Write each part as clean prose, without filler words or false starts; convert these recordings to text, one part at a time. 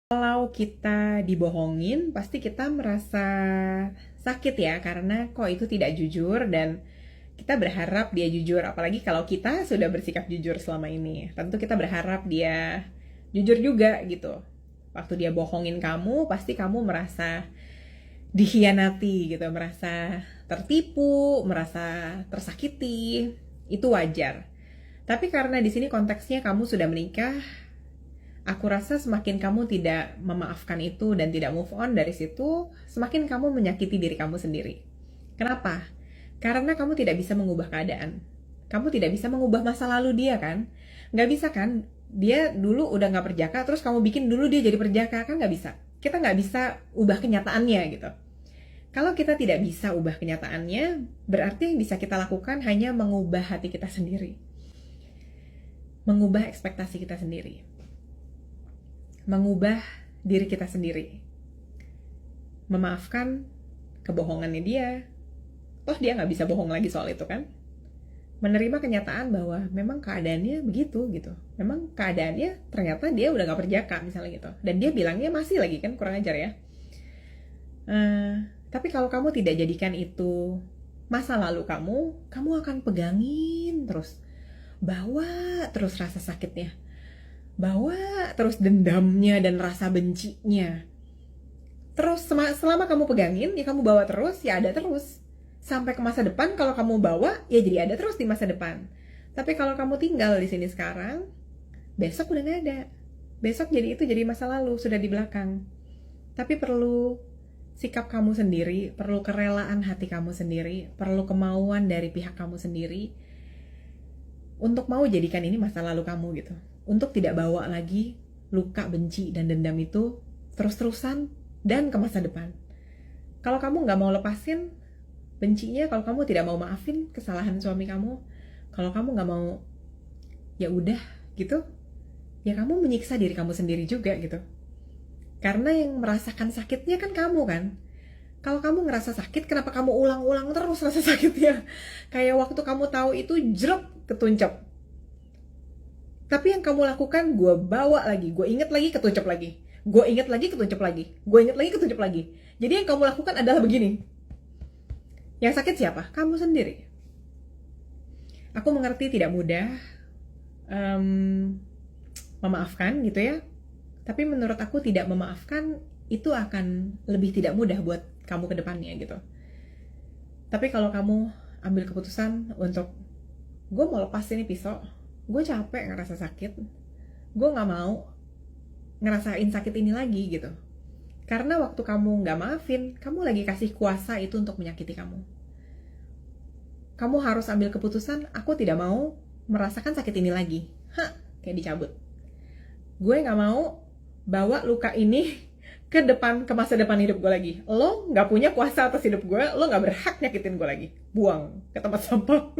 Kalau kita dibohongin, pasti kita merasa sakit ya, karena kok itu tidak jujur dan kita berharap dia jujur. Apalagi kalau kita sudah bersikap jujur selama ini. Tentu kita berharap dia jujur juga gitu. Waktu dia bohongin kamu, pasti kamu merasa dikhianati gitu, merasa tertipu, merasa tersakiti. Itu wajar. Tapi karena di sini konteksnya kamu sudah menikah, aku rasa semakin kamu tidak memaafkan itu dan tidak move on dari situ, semakin kamu menyakiti diri kamu sendiri. Kenapa? Karena kamu tidak bisa mengubah keadaan. Kamu tidak bisa mengubah masa lalu dia kan? Nggak bisa kan? Dia dulu udah nggak perjaka, terus kamu bikin dulu dia jadi perjaka, kan nggak bisa. Kita nggak bisa ubah kenyataannya gitu. Kalau kita tidak bisa ubah kenyataannya, berarti yang bisa kita lakukan hanya mengubah hati kita sendiri. Mengubah ekspektasi kita sendiri. Mengubah diri kita sendiri, memaafkan kebohongannya dia. Toh dia nggak bisa bohong lagi soal itu kan. Menerima kenyataan bahwa memang keadaannya begitu gitu. Memang keadaannya ternyata dia udah nggak perjaka misalnya gitu. Dan dia bilangnya masih lagi kan, kurang ajar ya. Tapi kalau kamu tidak jadikan itu masa lalu kamu akan pegangin terus, bawa terus rasa sakitnya, bawa terus dendamnya dan rasa bencinya. Terus selama kamu pegangin, ya kamu bawa terus, ya ada terus. Sampai ke masa depan, kalau kamu bawa, ya jadi ada terus di masa depan. Tapi kalau kamu tinggal di sini sekarang, besok udah gak ada. Besok jadi itu jadi masa lalu, sudah di belakang. Tapi perlu sikap kamu sendiri, perlu kerelaan hati kamu sendiri, perlu kemauan dari pihak kamu sendiri untuk mau jadikan ini masa lalu kamu gitu. Untuk tidak bawa lagi luka, benci, dan dendam itu terus-terusan dan ke masa depan. Kalau kamu nggak mau lepasin bencinya, kalau kamu tidak mau maafin kesalahan suami kamu, kalau kamu nggak mau ya udah gitu, ya kamu menyiksa diri kamu sendiri juga gitu. Karena yang merasakan sakitnya kan kamu kan. Kalau kamu ngerasa sakit, kenapa kamu ulang-ulang terus rasa sakitnya? Kayak waktu kamu tahu itu jeruk ketuncap. Tapi yang kamu lakukan, gue bawa lagi, gue inget lagi, ketuncap lagi. Gue inget lagi, ketuncap lagi. Gue inget lagi, ketuncap lagi. Jadi yang kamu lakukan adalah begini. Yang sakit siapa? Kamu sendiri. Aku mengerti tidak mudah memaafkan gitu ya. Tapi menurut aku tidak memaafkan itu akan lebih tidak mudah buat kamu ke depannya gitu. Tapi kalau kamu ambil keputusan untuk gue mau lepas ini pisau, gue capek ngerasa sakit, gue gak mau ngerasain sakit ini lagi gitu. Karena waktu kamu gak maafin, kamu lagi kasih kuasa itu untuk menyakiti kamu. Kamu harus ambil keputusan, aku tidak mau merasakan sakit ini lagi. Kayak dicabut. Gue gak mau bawa luka ini ke masa depan hidup gue lagi. Lo gak punya kuasa atas hidup gue, lo gak berhak nyakitin gue lagi. Buang ke tempat sampah.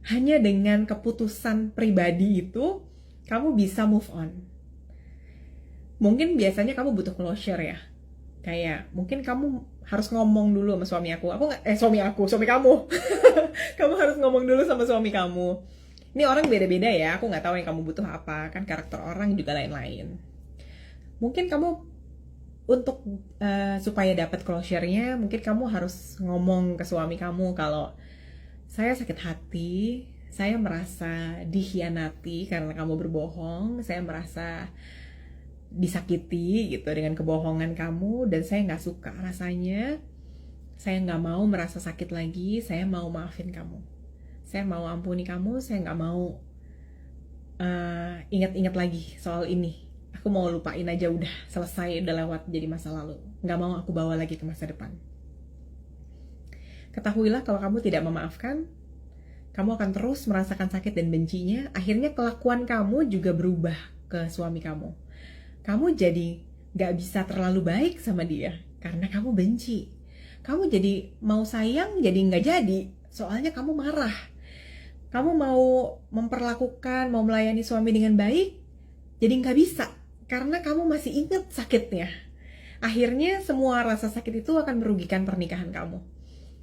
Hanya dengan keputusan pribadi itu, kamu bisa move on. Mungkin biasanya kamu butuh closure ya. Kayak, mungkin kamu harus ngomong dulu sama suami kamu. Kamu harus ngomong dulu sama suami kamu. Ini orang beda-beda ya, aku gak tahu yang kamu butuh apa. Kan karakter orang juga lain-lain. Mungkin kamu, untuk supaya dapat closure-nya, mungkin kamu harus ngomong ke suami kamu kalau saya sakit hati, saya merasa dikhianati karena kamu berbohong, saya merasa disakiti gitu dengan kebohongan kamu, dan saya nggak suka rasanya, saya nggak mau merasa sakit lagi, saya mau maafin kamu, saya mau ampuni kamu, saya nggak mau ingat-ingat lagi soal ini, aku mau lupain aja, udah selesai, udah lewat, jadi masa lalu, nggak mau aku bawa lagi ke masa depan. Ketahuilah kalau kamu tidak memaafkan, kamu akan terus merasakan sakit dan bencinya. Akhirnya kelakuan kamu juga berubah ke suami kamu. Kamu jadi gak bisa terlalu baik sama dia karena kamu benci. Kamu jadi mau sayang jadi gak jadi, soalnya kamu marah. Kamu mau memperlakukan, mau melayani suami dengan baik, jadi gak bisa karena kamu masih ingat sakitnya. Akhirnya semua rasa sakit itu akan merugikan pernikahan kamu,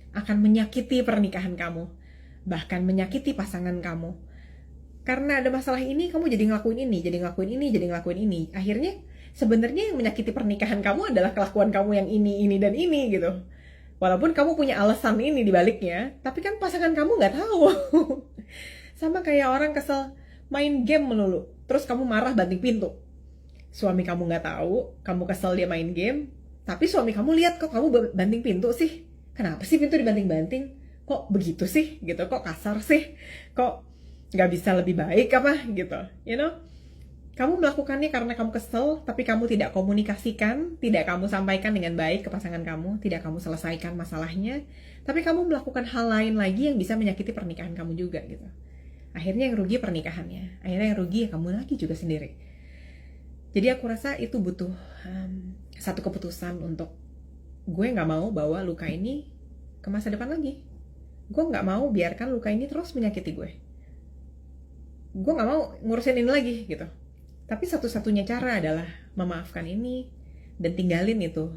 akan menyakiti pernikahan kamu, bahkan menyakiti pasangan kamu. Karena ada masalah ini, kamu jadi ngelakuin ini, jadi ngelakuin ini, jadi ngelakuin ini. Akhirnya sebenarnya yang menyakiti pernikahan kamu adalah kelakuan kamu yang ini dan ini gitu. Walaupun kamu punya alasan ini di baliknya, tapi kan pasangan kamu nggak tahu. Sama kayak orang kesel main game melulu, terus kamu marah banting pintu. Suami kamu nggak tahu, kamu kesel dia main game, tapi suami kamu lihat kok kamu banting pintu sih. Kenapa sih pintu dibanting-banting? Kok begitu sih? Gitu, kok kasar sih? Kok nggak bisa lebih baik apa? Gitu, you know? Kamu melakukannya karena kamu kesel, tapi kamu tidak komunikasikan, tidak kamu sampaikan dengan baik ke pasangan kamu, tidak kamu selesaikan masalahnya, tapi kamu melakukan hal lain lagi yang bisa menyakiti pernikahan kamu juga gitu. Akhirnya yang rugi pernikahannya, akhirnya yang rugi ya kamu lagi juga sendiri. Jadi aku rasa itu butuh satu keputusan untuk gue nggak mau bawa luka ini ke masa depan lagi. Gue nggak mau biarkan luka ini terus menyakiti gue. Gue nggak mau ngurusin ini lagi gitu. Tapi satu-satunya cara adalah memaafkan ini dan tinggalin itu.